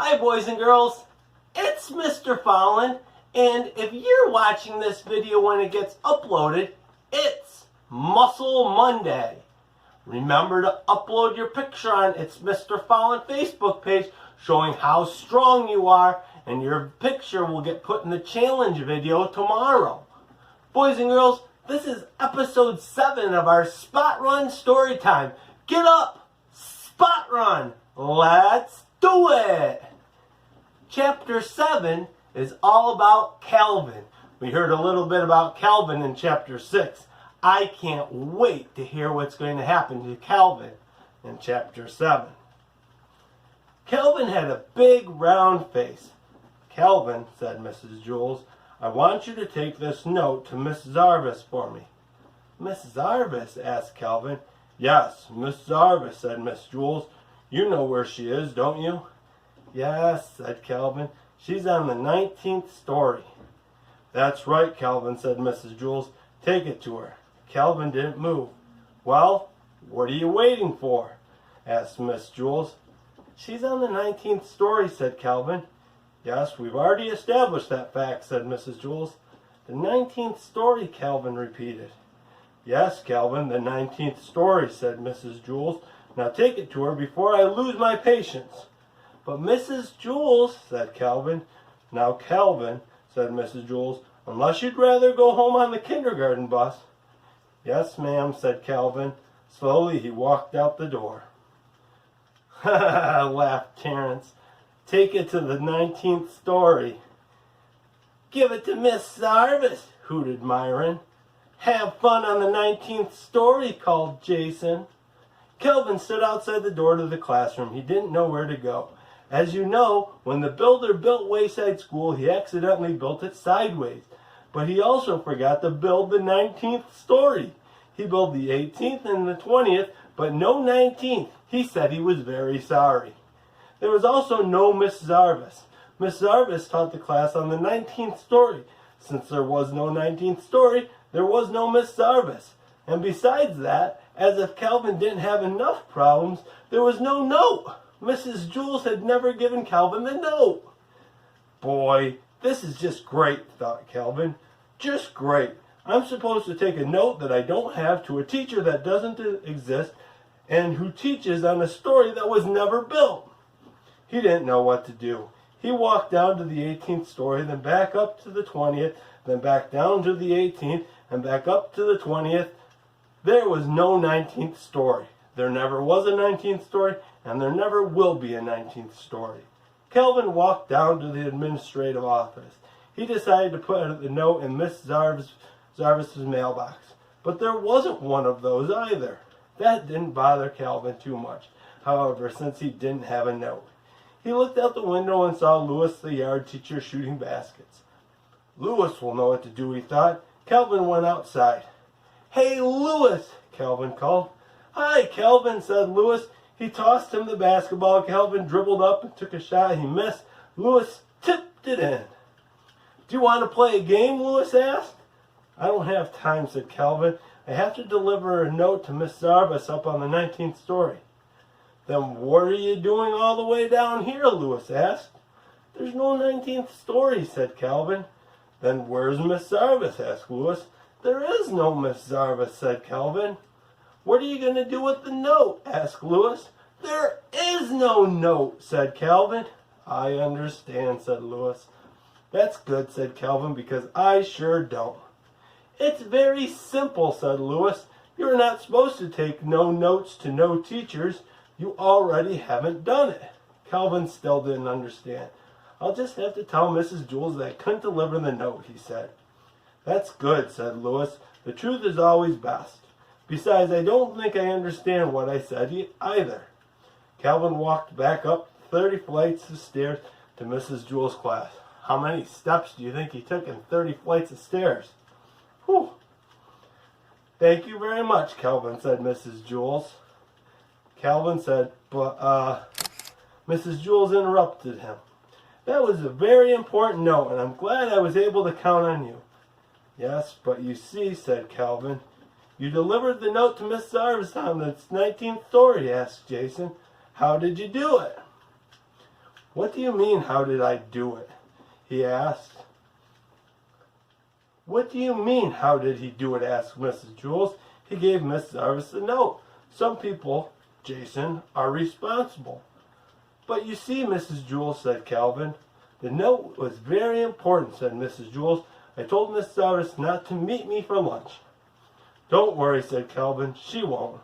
Hi boys and girls, it's Mr. Fallon, and if you're watching this video when it gets uploaded, it's Muscle Monday. Remember to upload your picture on It's Mr. Fallon Facebook page showing how strong you are, and your picture will get put in the challenge video tomorrow. Boys and girls, this is episode 7 of our Spot Run story time. Get up! Spot Run! Let's do it! Chapter 7 is all about Calvin. We heard a little bit about Calvin in Chapter 6. I can't wait to hear what's going to happen to Calvin in Chapter 7. Calvin had a big round face. "Calvin," said Mrs. Jules, "I want you to take this note to Miss Zarvis for me." "Miss Zarvis?" asked Calvin. "Yes, Miss Zarvis," said Miss Jules. "You know where she is, don't you?" "Yes," said Calvin. "She's on the 19th story." "That's right, Calvin," said Mrs. Jules. "Take it to her." Calvin didn't move. "Well, what are you waiting for?" asked Miss Jules. "She's on the 19th story," said Calvin. "Yes, we've already established that fact," said Mrs. Jules. "The 19th story," Calvin repeated. "Yes, Calvin, the 19th story," said Mrs. Jules. "Now take it to her before I lose my patience." "But Mrs. Jules," said Calvin. "Now, Calvin," said Mrs. Jules, "unless you'd rather go home on the kindergarten bus." "Yes, ma'am," said Calvin. Slowly he walked out the door. "Ha ha ha," laughed Terence. "Take it to the 19th story." "Give it to Miss Zarvis," hooted Myron. "Have fun on the 19th story," called Jason. Calvin stood outside the door to the classroom. He didn't know where to go. As you know, when the builder built Wayside School, he accidentally built it sideways. But he also forgot to build the 19th story. He built the 18th and the 20th, but no 19th. He said he was very sorry. There was also no Miss Zarvis. Miss Zarvis taught the class on the 19th story. Since there was no 19th story, there was no Miss Zarvis. And besides that, as if Calvin didn't have enough problems, there was no note. Mrs. Jules had never given Calvin the note. "Boy, this is just great," thought Calvin. "Just great. I'm supposed to take a note that I don't have to a teacher that doesn't exist and who teaches on a story that was never built." He didn't know what to do. He walked down to the 18th story, then back up to the 20th, then back down to the 18th, and back up to the 20th. There was no 19th story. There never was a 19th story, and there never will be a 19th story. Calvin walked down to the administrative office. He decided to put the note in Miss Zarvis's mailbox. But there wasn't one of those either. That didn't bother Calvin too much, however, since he didn't have a note. He looked out the window and saw Louis, the yard teacher, shooting baskets. "Louis will know what to do," he thought. Calvin went outside. "Hey, Louis," Calvin called. "Hi, Calvin," said Louis. He tossed him the basketball. Calvin dribbled up and took a shot. He missed. Louis tipped it in. "Do you want to play a game?" Louis asked. "I don't have time," said Calvin. "I have to deliver a note to Miss Zarvis up on the 19th story." "Then what are you doing all the way down here?" Louis asked. "There's no 19th story," said Calvin. "Then where's Miss Zarvis?" asked Louis. "There is no Miss Zarvis," said Calvin. "What are you going to do with the note?" asked Louis. "There is no note," said Calvin. "I understand," said Louis. "That's good," said Calvin, "because I sure don't." "It's very simple," said Louis. "You're not supposed to take no notes to no teachers. You already haven't done it." Calvin still didn't understand. "I'll just have to tell Mrs. Jules that I couldn't deliver the note," he said. "That's good," said Louis. "The truth is always best. Besides, I don't think I understand what I said either." Calvin walked back up 30 flights of stairs to Mrs. Jules' class. How many steps do you think he took in 30 flights of stairs? Whew. "Thank you very much, Calvin," said Mrs. Jules. Calvin said, but Mrs. Jules interrupted him. "That was a very important note, and I'm glad I was able to count on you." "Yes, but you see," said Calvin. "You delivered the note to Miss Zarvis on the 19th story," asked Jason. "How did you do it?" "What do you mean, how did I do it?" he asked. "What do you mean, how did he do it?" asked Mrs. Jules. He gave Miss Jarvis a note. "Some people, Jason, are responsible." "But you see, Mrs. Jules," said Calvin. "The note was very important," said Mrs. Jules. "I told Miss Jarvis not to meet me for lunch." "Don't worry," said Calvin. "She won't."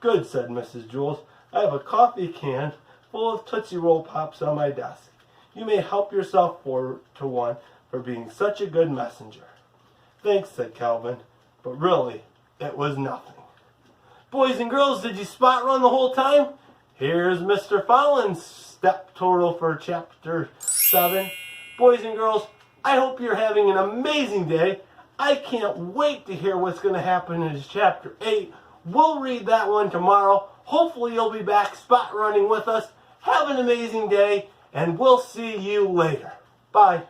"Good," said Mrs. Jules. "I have a coffee can full of Tootsie Roll Pops on my desk. You may help yourself to one for being such a good messenger." "Thanks," said Calvin. But really, it was nothing. Boys and girls, did you spot run the whole time? Here's Mr. Fallon's step total for Chapter 7. Boys and girls, I hope you're having an amazing day. I can't wait to hear what's going to happen in Chapter 8. We'll read that one tomorrow. Hopefully you'll be back spot running with us. Have an amazing day, and we'll see you later. Bye.